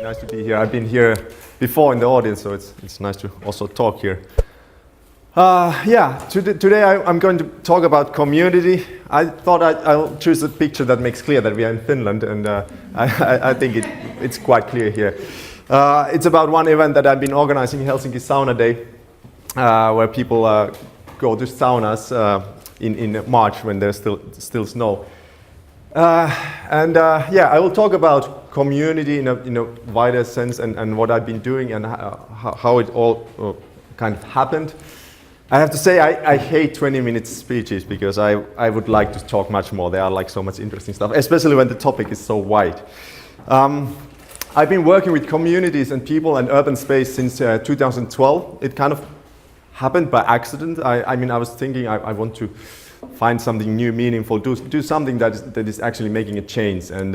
nice to be here. I've been here before in the audience, so it's nice to also talk here. Today I'm going to talk about community. I thought I'll choose a picture that makes clear that we are in Finland, and I think it's quite clear here. It's about one event that I've been organizing, Helsinki Sauna Day, where people go to saunas in March when there's still snow. I will talk about community in a wider sense and what I've been doing and how it all kind of happened. I have to say I hate 20-minute speeches because I would like to talk much more. There are like so much interesting stuff, especially when the topic is so wide. I've been working with communities and people and urban space since 2012. It kind of happened by accident. I was thinking I want to find something new, meaningful, do something that is actually making a change. And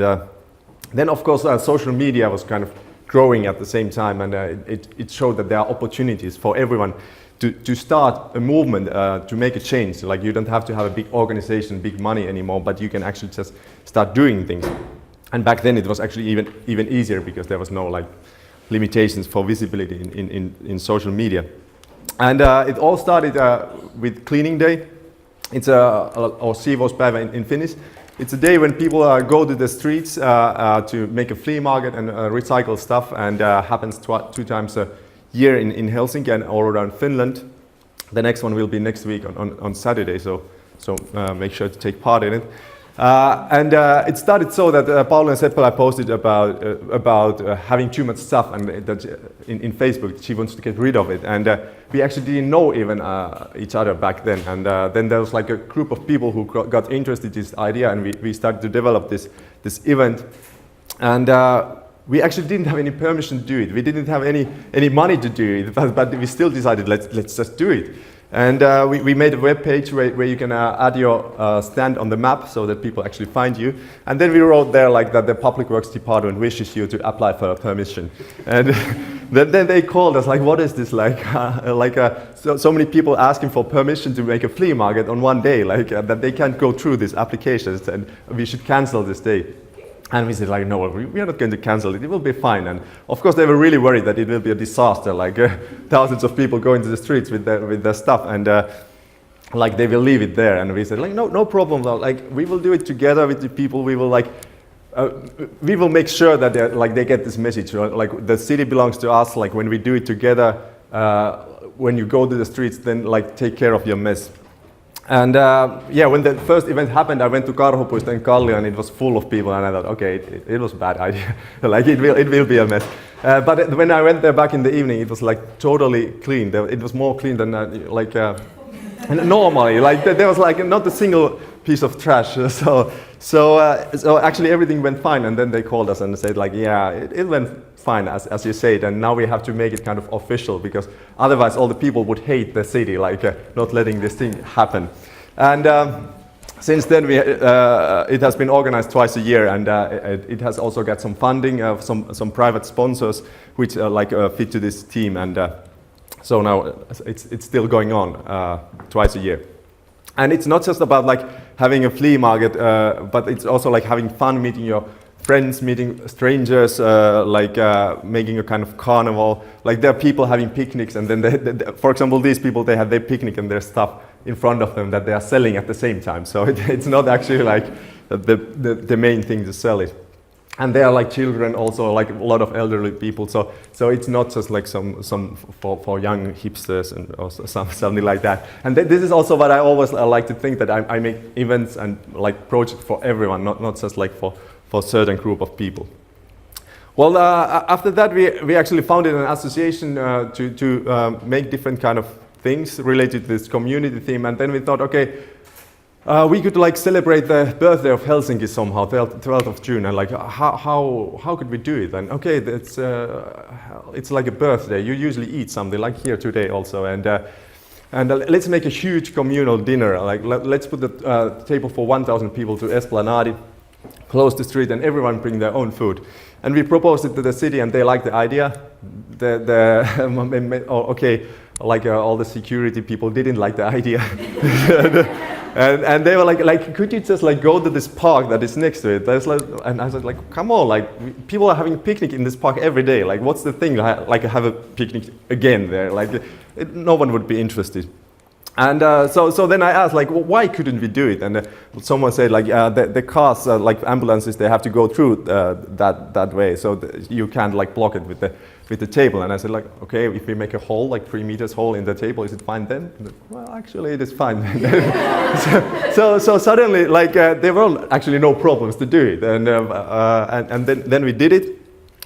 then, of course, social media was kind of growing at the same time, and it showed that there are opportunities for everyone to start a movement, to make a change. Like, you don't have to have a big organization, big money anymore, but you can actually just start doing things. And back then, it was actually even easier because there was no like limitations for visibility in social media. And it all started with Cleaning Day. It's or siivouspäivä in Finnish. It's a day when people go to the streets to make a flea market and recycle stuff, and happens two times a year in Helsinki and all around Finland. The next one will be next week on Saturday, so make sure to take part in it. It started so that Paula Seppälä posted about having too much stuff, and that in Facebook she wants to get rid of it. And we actually didn't know even each other back then. And then there was like a group of people who got interested in this idea, and we started to develop this event. And we actually didn't have any permission to do it. We didn't have any money to do it, but we still decided let's just do it. And we made a web page where you can add your stand on the map so that people actually find you. And then we wrote there like that the Public Works Department wishes you to apply for a permission. And then they called us like, what is this like? So many people asking for permission to make a flea market on one day, like that they can't go through these applications, and we should cancel this day. And we said like, no, we are not going to cancel it. It will be fine. And of course, they were really worried that it will be a disaster, like thousands of people going to the streets with their stuff, and like they will leave it there. And we said like, no problem. Like, we will do it together with the people. We will we will make sure that they get this message. Like, the city belongs to us. Like, when we do it together, when you go to the streets, then like take care of your mess. And when the first event happened, I went to Karhupuisto in Kallio, and it was full of people, and I thought, okay, it was a bad idea. Like, it will be a mess. But when I went there back in the evening, it was like totally clean. It was more clean than normally. Like, there was like not a single piece of trash. So actually everything went fine. And then they called us and said like, yeah, it went fine as you said, and now we have to make it kind of official, because otherwise all the people would hate the city, like not letting this thing happen. And since then it has been organized twice a year, and it has also got some funding, some private sponsors which fit to this team, and so now it's still going on twice a year. And it's not just about like having a flea market, but it's also like having fun, meeting your friends, meeting strangers, making a kind of carnival. Like, there are people having picnics, and then for example, these people, they have their picnic and their stuff in front of them that they are selling at the same time. So it's not actually like the main thing to sell it. And there are like children also, like a lot of elderly people. So it's not just like some for young hipsters or something like that. And this is also what I always like to think, that I make events and like projects for everyone, not just like for a certain group of people. Well, after that, we actually founded an association to make different kind of things related to this community theme. And then we thought, okay, we could like celebrate the birthday of Helsinki somehow, 12th of June, and like how could we do it? And okay, it's like a birthday. You usually eat something, like here today also, and let's make a huge communal dinner. Like, let's put the table for 1,000 people to Esplanade, close the street, and everyone bring their own food. And we proposed it to the city, and they liked the idea. All the security people didn't like the idea. and they were like, could you just like go to this park that is next to it? And I was like, come on, like people are having a picnic in this park every day. Like, what's the thing? Like, have a picnic again there? Like, no one would be interested. And so then I asked, like, well, why couldn't we do it? And someone said, like, the cars, like ambulances, they have to go through that way, so you can't like block it with the table. And I said, like, okay, if we make a hole, like 3 meters hole in the table, is it fine then? Well, actually, it is fine. so suddenly, like, there were actually no problems to do it, and then we did it.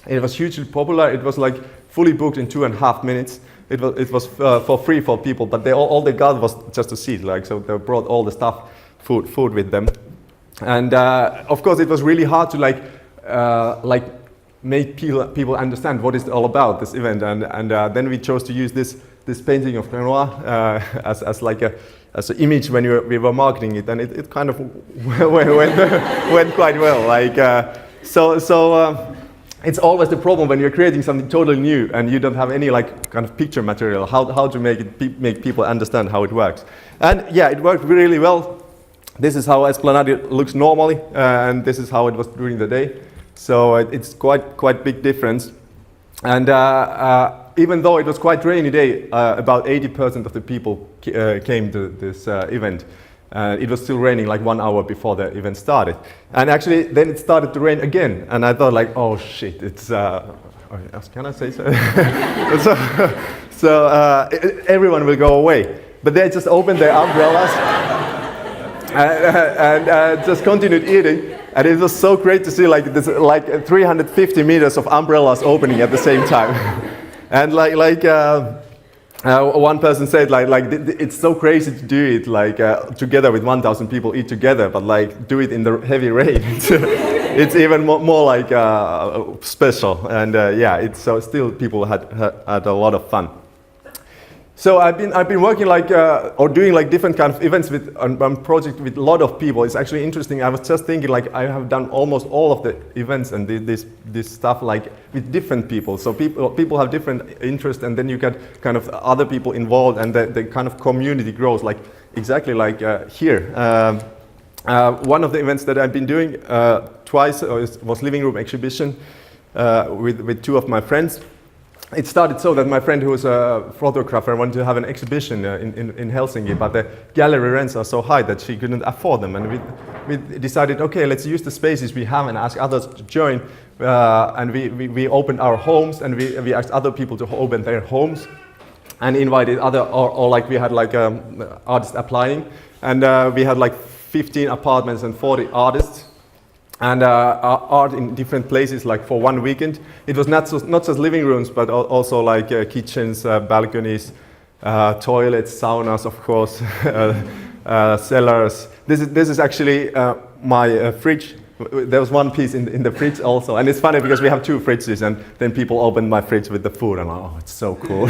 It was hugely popular. It was like fully booked in 2.5 minutes. It was for free for people, but all they got was just a seat. Like, so they brought all the stuff, food with them, and of course it was really hard to like make people understand what it's all about, this event. And then we chose to use this painting of Renoir as like as an image when we were marketing it, and it kind of went quite well. Like it's always the problem when you're creating something totally new and you don't have any like kind of picture material, how to make people understand how it works. And yeah, it worked really well. This is how Esplanade looks normally, and this is how it was during the day. So it's quite big difference. And even though it was quite rainy day, about 80% of the people came to this event. It was still raining like 1 hour before the event started. And actually, then it started to rain again. And I thought like, oh shit, it's, can I say so? so everyone will go away. But they just opened their umbrellas and just continued eating. And it was so great to see like this, like 350 meters of umbrellas opening at the same time. And one person said like it's so crazy to do it like together with 1,000 people eat together, but like do it in the heavy rain. It's even more like special. And yeah, it's so still people had a lot of fun. So I've been working like or doing like different kind of events with on project with a lot of people. It's actually interesting. I was just thinking like I have done almost all of the events and this stuff like with different people. So people have different interests, and then you get kind of other people involved, and the kind of community grows like exactly like here. One of the events that I've been doing twice was living room exhibition with two of my friends. It started so that my friend, who was a photographer, wanted to have an exhibition in Helsinki, but the gallery rents are so high that she couldn't afford them. And we decided, okay, let's use the spaces we have and ask others to join. And we opened our homes, and we asked other people to open their homes, and invited other, or like we had like artists applying, and we had like 15 apartments and 40 artists. And art in different places, like for one weekend. It was not just living rooms, but also like kitchens, balconies, toilets, saunas, of course, cellars. This is actually my fridge. There was one piece in the fridge also, and it's funny because we have two fridges, and then people open my fridge with the food, and I'm like, oh, it's so cool.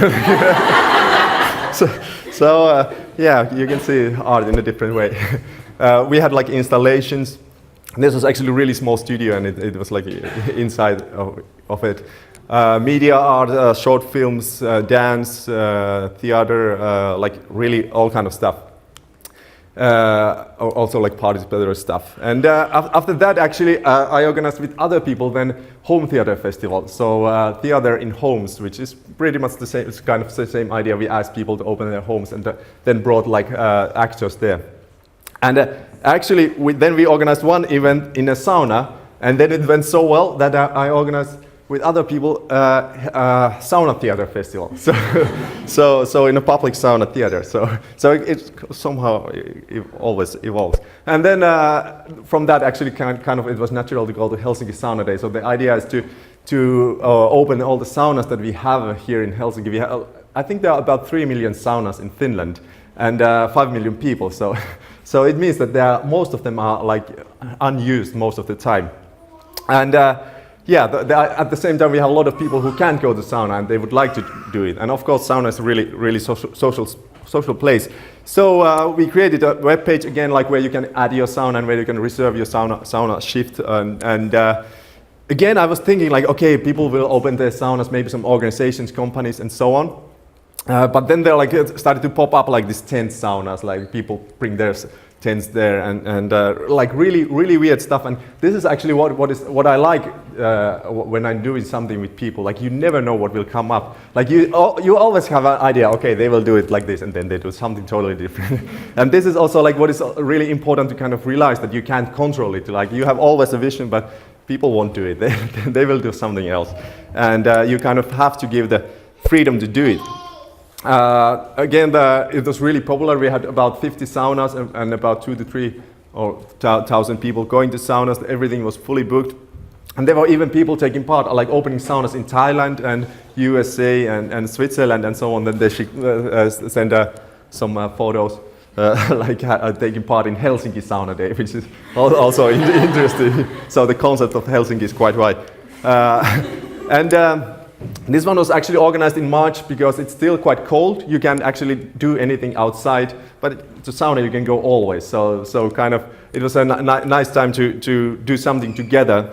so yeah, you can see art in a different way. We had like installations. This was actually a really small studio, and it was like inside of it. Media art, short films, dance, theater, like really all kind of stuff. Also like participatory stuff. And after that, actually, I organized with other people then home theater festival. So theater in homes, which is pretty much the same. It's kind of the same idea. We asked people to open their homes, and then brought like actors there. And actually, then we organized one event in a sauna, and then it went so well that I organized with other people sauna theater festival. So in a public sauna theater. So it somehow always evolves. And then from that, actually, kind of it was natural to go to Helsinki Sauna Day. So the idea is to open all the saunas that we have here in Helsinki. I think there are about 3 million saunas in Finland, and 5 million people. So it means that most of them are like unused most of the time. And yeah, at the same time we have a lot of people who can't go to sauna and they would like to do it. And of course sauna is a really social place. So we created a web page again, like where you can add your sauna and where you can reserve your sauna shift. And again, I was thinking like, okay, people will open their saunas, maybe some organizations, companies, and so on. But then there like started to pop up like these tent saunas, like people bring their tents there, and like really weird stuff. And this is actually what I like when I'm doing something with people. Like you never know what will come up. Like you always have an idea. Okay, they will do it like this, and then they do something totally different. And this is also like what is really important to kind of realize, that you can't control it. Like you have always a vision, but people won't do it. They will do something else, and you kind of have to give the freedom to do it. Again, it was really popular. We had about 50 saunas and about 2,000 to 3,000 people going to saunas. Everything was fully booked. And there were even people taking part, like opening saunas in Thailand and USA and Switzerland and so on. Then they send some photos like taking part in Helsinki Sauna Day, which is also interesting. So the concept of Helsinki is quite wide. This one was actually organized in March because it's still quite cold. You can actually do anything outside, but to sauna you can go always. So kind of it was a nice time to do something together.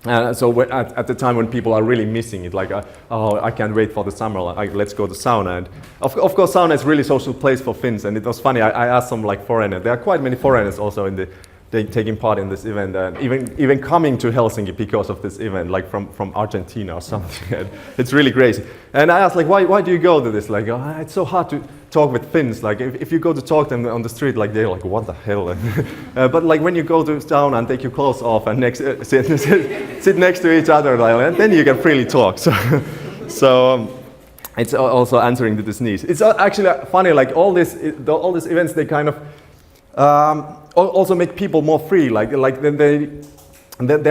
So at the time when people are really missing it, like oh, I can't wait for the summer. Let's go to sauna. And of course, sauna is really social place for Finns. And it was funny. I asked some like foreigners. There are quite many foreigners also in taking part in this event, and even coming to Helsinki because of this event, like from Argentina or something. And it's really crazy. And I asked, like, why do you go to this? Like, oh, it's so hard to talk with Finns. Like, if you go to talk to them on the street, like they're like, what the hell? But like when you go to town and take your clothes off and sit next to each other, like, and then you can freely talk. So it's also answering to this need. It's actually funny. Like all these events, they kind of also make people more free, like there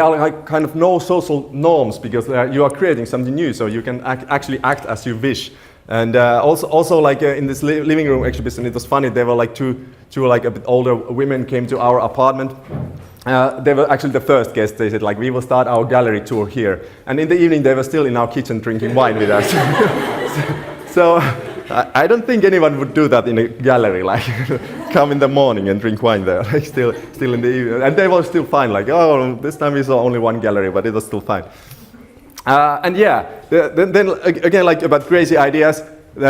are like kind of no social norms, because you are creating something new, so you can actually act as you wish. And also like in this living room exhibition, it was funny. There were like two like a bit older women came to our apartment. They were actually the first guests. They said like, we will start our gallery tour here. And in the evening they were still in our kitchen drinking wine with us. So I don't think anyone would do that in a gallery, like come in the morning and drink wine there, like still in the evening. And they were still fine, like, oh, this time we saw only one gallery, but it was still fine. And yeah, then again, like about crazy ideas,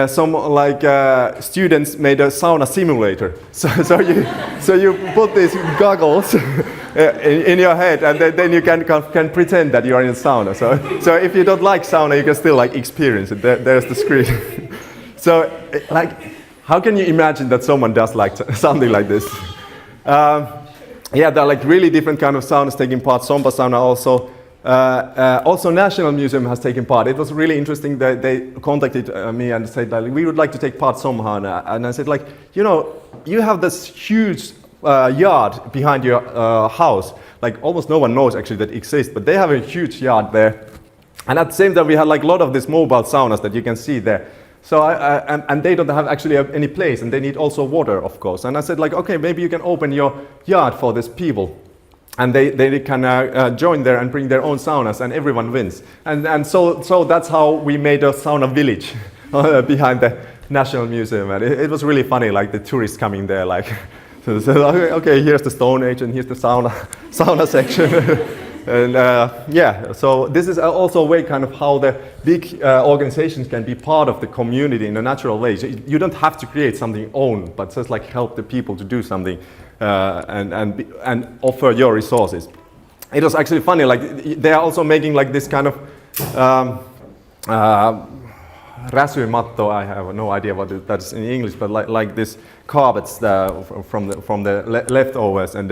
some like students made a sauna simulator. So you put these goggles in your head, and then you can pretend that you are in a sauna. So if you don't like sauna, you can still like experience it. There's the screen. So, like, how can you imagine that someone does like something like this? Yeah, there are like really different kind of saunas taking part. Sompa sauna also. Also, National Museum has taken part. It was really interesting that they contacted me and said that we would like to take part somehow. And I said, like, you know, you have this huge yard behind your house. Like, almost no one knows actually that exists, but they have a huge yard there. And at the same time, we had like a lot of these mobile saunas that you can see there. So and they don't have actually any place, and they need also water, of course. And I said, like, okay, maybe you can open your yard for these people, and they can join there and bring their own saunas, and everyone wins. And so that's how we made a sauna village behind the National Museum, and it was really funny, like the tourists coming there, like, so okay, here's the Stone Age, and here's the sauna section. And yeah, so this is also a way kind of how the big organizations can be part of the community in a natural way. So you don't have to create something own, but just like help the people to do something and offer your resources. It was actually funny, like they are also making like this kind of rasuimatto. I have no idea what that's in English, but like this carpets from the leftovers. And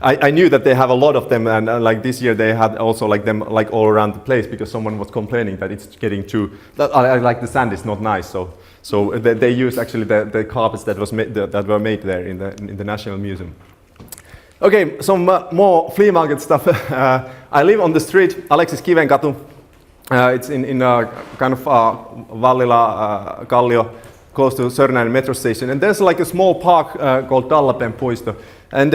I knew that they have a lot of them, and like this year they had also like them like all around the place, because someone was complaining that it's getting too, like the sand is not nice. So they used actually the carpets that were made there in the National Museum. Okay, some more flea market stuff. I live on the street, Aleksis Kivenkatu. It's in kind of Vallila, Kallio, close to Sörnäinen metro station, and there's like a small park called Dallapen Puisto. And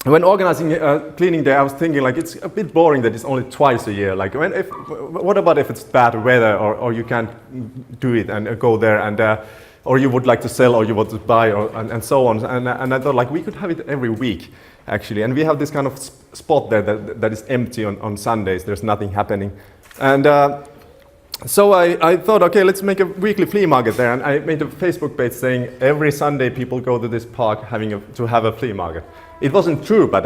when organizing cleaning day, I was thinking like it's a bit boring that it's only twice a year. Like what about if it's bad weather, or you can't do it and go there, and or you would like to sell, or you want to buy, and so on. And I thought like we could have it every week actually. And we have this kind of spot there that is empty on Sundays. There's nothing happening. And So I thought, okay, let's make a weekly flea market there, and I made a Facebook page saying every Sunday people go to this park to have a flea market. It wasn't true, but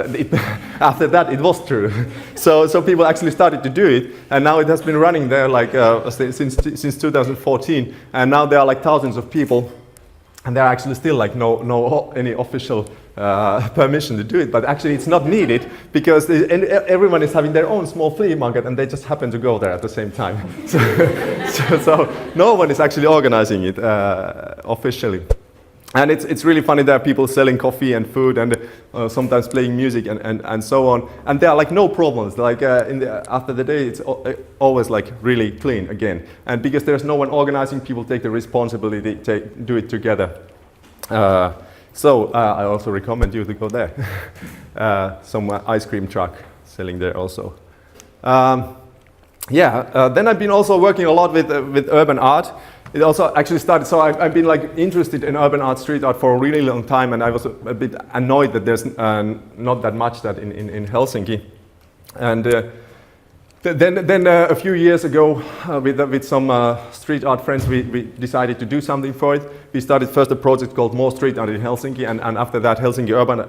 after that it was true. So people actually started to do it, and now it has been running there like since 2014, and now there are like thousands of people, and there are actually still like no any official permission to do it, but actually it's not needed because everyone is having their own small flea market and they just happen to go there at the same time. So no one is actually organizing it officially. And it's really funny, there are people selling coffee and food and sometimes playing music and so on. And there are like no problems, like after the day it's always like really clean again. And because there's no one organizing, people take the responsibility, do it together. So I also recommend you to go there. Some ice cream truck selling there also. Then I've been also working a lot with urban art. It also actually started, so I've been like interested in urban art, street art for a really long time, and I was a bit annoyed that there's not that much that in Helsinki. And then a few years ago, with some street art friends, we decided to do something for it. We started first a project called More Street Art in Helsinki, and after that Helsinki Urban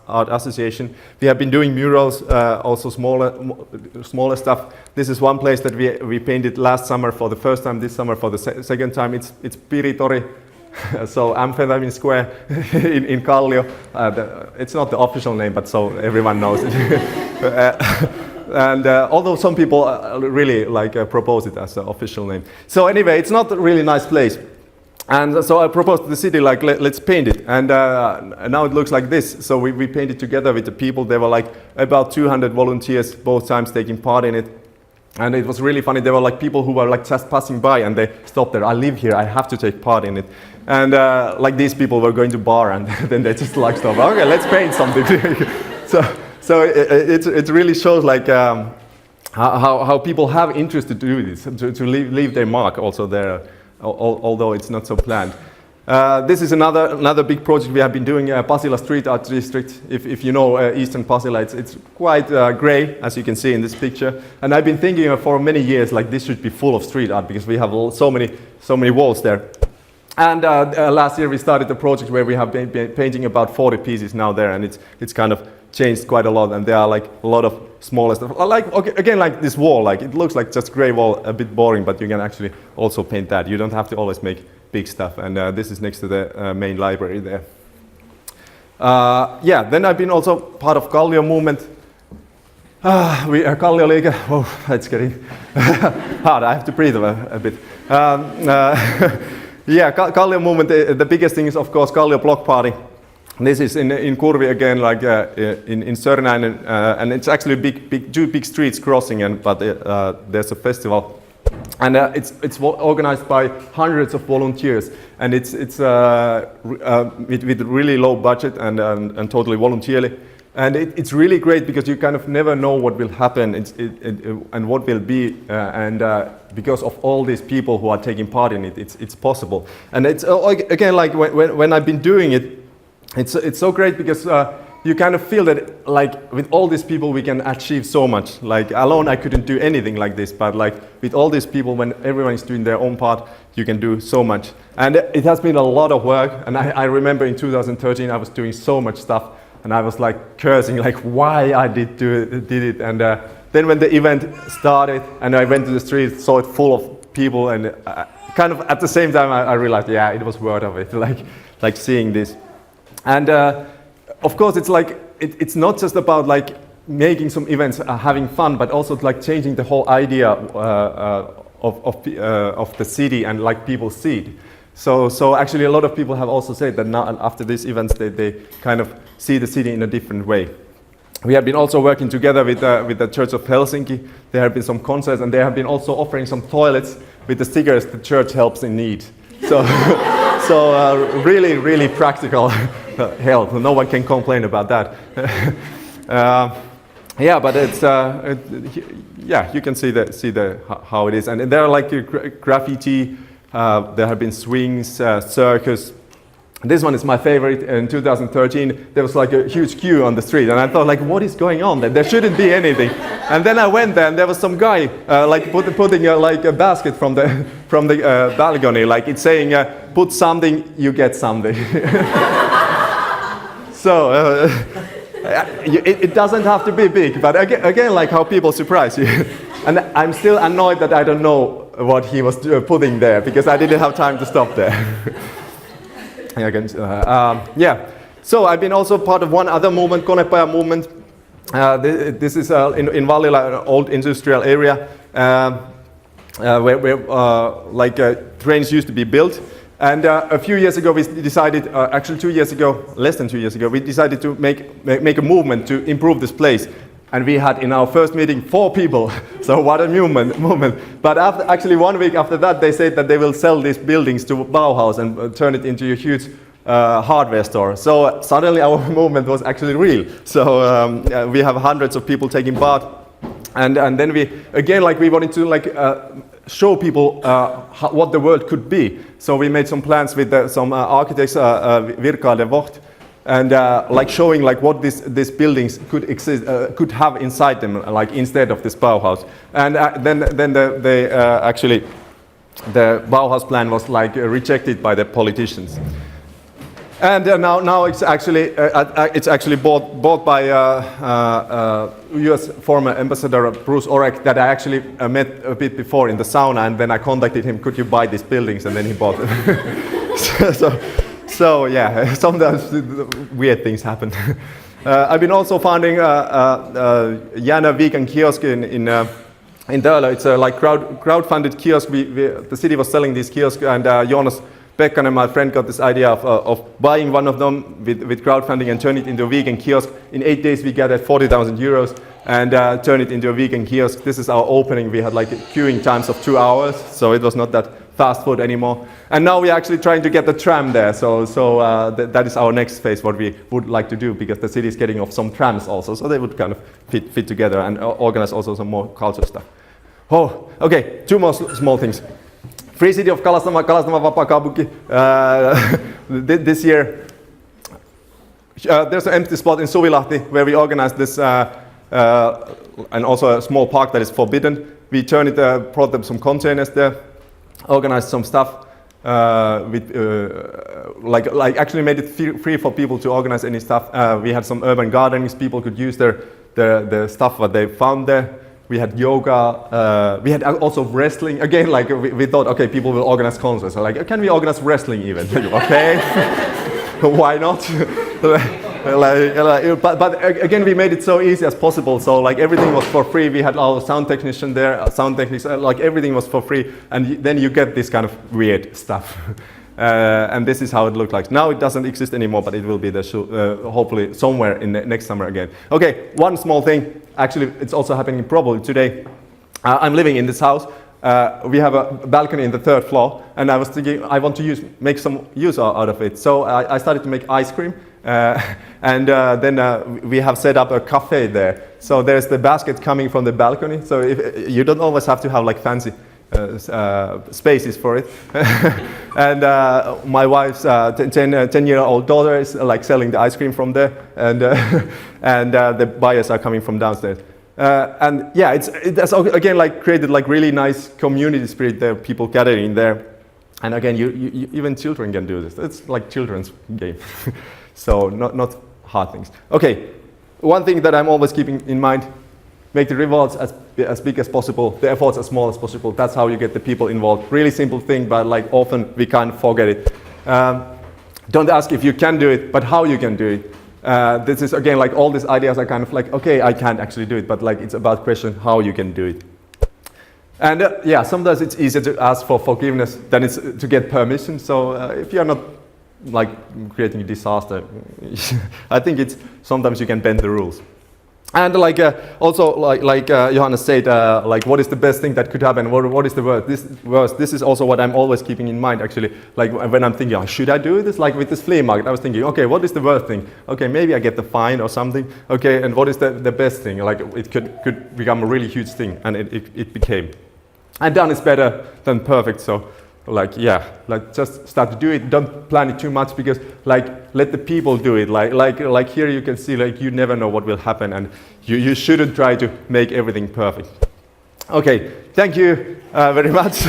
Art Association. We have been doing murals, also smaller stuff. This is one place that we painted last summer for the first time, this summer for the second time. It's Piritori, so Amphetamine Square in Kallio. It's not the official name, but so everyone knows it. And although some people really propose it as an official name. So anyway, it's not a really nice place. And so I proposed to the city, like, let's paint it. And now it looks like this. So we painted together with the people. There were like about 200 volunteers both times taking part in it. And it was really funny. There were like people who were like just passing by and they stopped there. I live here, I have to take part in it. And like these people were going to bar and then they just like stopped. Okay, let's paint something. So it really shows like how people have interest to do this, to leave their mark also there, although it's not so planned. This is another big project we have been doing, Pasila Street Art District. If you know Eastern Pasila, it's quite grey, as you can see in this picture. And I've been thinking for many years, like this should be full of street art because we have so many walls there. And last year we started a project where we have been painting about 40 pieces now there, and it's kind of changed quite a lot, and there are like a lot of smaller stuff. Like again, like this wall, like it looks like just grey wall, a bit boring, but you can actually also paint that. You don't have to always make big stuff, and this is next to the main library there. Then I've been also part of Kallio movement. Kallio Liike, oh, it's getting hard, I have to breathe a bit. Kallio movement, the biggest thing is of course Kallio Block Party. This is in Kurvi again, like in Sörnäinen, and it's actually two big streets crossing, but there's a festival. And it's organized by hundreds of volunteers, and it's with really low budget and totally voluntarily. And it's really great because you kind of never know what will happen and what will be, and because of all these people who are taking part in it, it's possible. And it's again, like when I've been doing it, it's so great because you kind of feel that like with all these people we can achieve so much. Like alone I couldn't do anything like this, but like with all these people, when everyone is doing their own part, you can do so much. And it has been a lot of work, and I remember in 2013 I was doing so much stuff, and I was like cursing like why I did it. And then when the event started and I went to the street, saw it full of people, and kind of at the same time I realized, yeah, it was worth of it, like seeing this. And of course, it's like it's not just about like making some events, having fun, but also like changing the whole idea of the city and like people see it. So actually, a lot of people have also said that now after these events, they kind of see the city in a different way. We have been also working together with the Church of Helsinki. There have been some concerts, and they have been also offering some toilets with the stickers "The Church Helps in Need." So really, really practical help. No one can complain about that. But it's you can see how it is, and there are like graffiti. There have been swings, circus, This one is my favorite. In 2013, there was like a huge queue on the street, and I thought, like, what is going on? There shouldn't be anything. And then I went there, and there was some guy like putting like a basket from the balcony, like it's saying, "Put something, you get something." So it doesn't have to be big, but again, like how people surprise you. And I'm still annoyed that I don't know what he was putting there because I didn't have time to stop there. Yeah. So I've been also part of one other movement, Konepaja movement. This is in Vallila, an old industrial area where trains used to be built. And a few years ago, we decided, actually 2 years ago, less than 2 years ago, we decided to make a movement to improve this place. And we had in our first meeting 4 people. So what a movement. But actually 1 week after that, they said that they will sell these buildings to Bauhaus and turn it into a huge hardware store. So suddenly our movement was actually real. So we have hundreds of people taking part. And then we, again, like we wanted to show people what the world could be. So we made some plans with some architects, Virka de Vocht, and like showing like what these buildings could exist, could have inside them, like instead of this Bauhaus. And then actually the Bauhaus plan was like rejected by the politicians. And now it's actually bought by U.S. former ambassador Bruce Orek that I actually met a bit before in the sauna, and then I contacted him, could you buy these buildings, and then he bought them. So yeah, sometimes weird things happen. I've been also founding Jana Vegan Kiosk in Töölö. It's a like crowdfunded kiosk. The city was selling these kiosks, and Jonas Pekkanen, my friend, got this idea of buying one of them with crowdfunding and turn it into a vegan kiosk. In 8 days, we gathered 40,000 euros and turned it into a vegan kiosk. This is our opening. We had like queuing times of 2 hours, so it was not that fast food anymore. And now we're actually trying to get the tram there. So that is our next phase, what we would like to do, because the city is getting off some trams also, so they would kind of fit together and organize also some more culture stuff. Oh, okay, 2 more small things. Free City of Kalastama vapaa kaupunki. This year, there's an empty spot in Suvilahti where we organized this, and also a small park that is forbidden. We turned it, brought them some containers there, organized some stuff, like actually made it free for people to organize any stuff. We had some urban gardenings. People could use their stuff what they found there. We had yoga, we had also wrestling. Again, like we thought, okay, people will organize concerts. So like, can we organize wrestling even? Okay, why not? But again, we made it so easy as possible. So like everything was for free. We had our sound technician there, sound techniques, like everything was for free. And then you get this kind of weird stuff. And this is how it looked like. Now it doesn't exist anymore, but it will be there hopefully somewhere in the next summer again. Okay, one small thing. Actually, it's also happening probably today. I'm living in this house. We have a balcony in the 3rd floor, and I was thinking I want to make some use out of it. So I started to make ice cream, and then we have set up a cafe there. So there's the basket coming from the balcony. So you don't always have to have like fancy spaces for it. And my wife's 10-year-old daughter is like selling the ice cream from there, and the buyers are coming from downstairs. And yeah, it has again like created like really nice community spirit there, people gathering there. And again, you even children can do this. It's like children's game. So not hard things. Okay, one thing that I'm always keeping in mind: make the rewards as big as possible, the efforts as small as possible. That's how you get the people involved. Really simple thing, but like often we can't forget it. Don't ask if you can do it, but how you can do it. This is again like all these ideas are kind of like, okay, I can't actually do it, but like it's about question how you can do it. And yeah, sometimes it's easier to ask for forgiveness than it's to get permission. So if you're not like creating a disaster, I think it's sometimes you can bend the rules. And like also like Johannes said, like what is the best thing that could happen? What is the worst? This is also what I'm always keeping in mind actually. Like when I'm thinking, oh, should I do this? Like with this flea market, I was thinking, okay, what is the worst thing? Okay, maybe I get the fine or something. Okay, and what is the best thing? Like it could become a really huge thing, and it became. And done is better than perfect. So just start to do it. Don't plan it too much, because let the people do it. Like here you can see, you never know what will happen, and you shouldn't try to make everything perfect. Okay, thank you very much.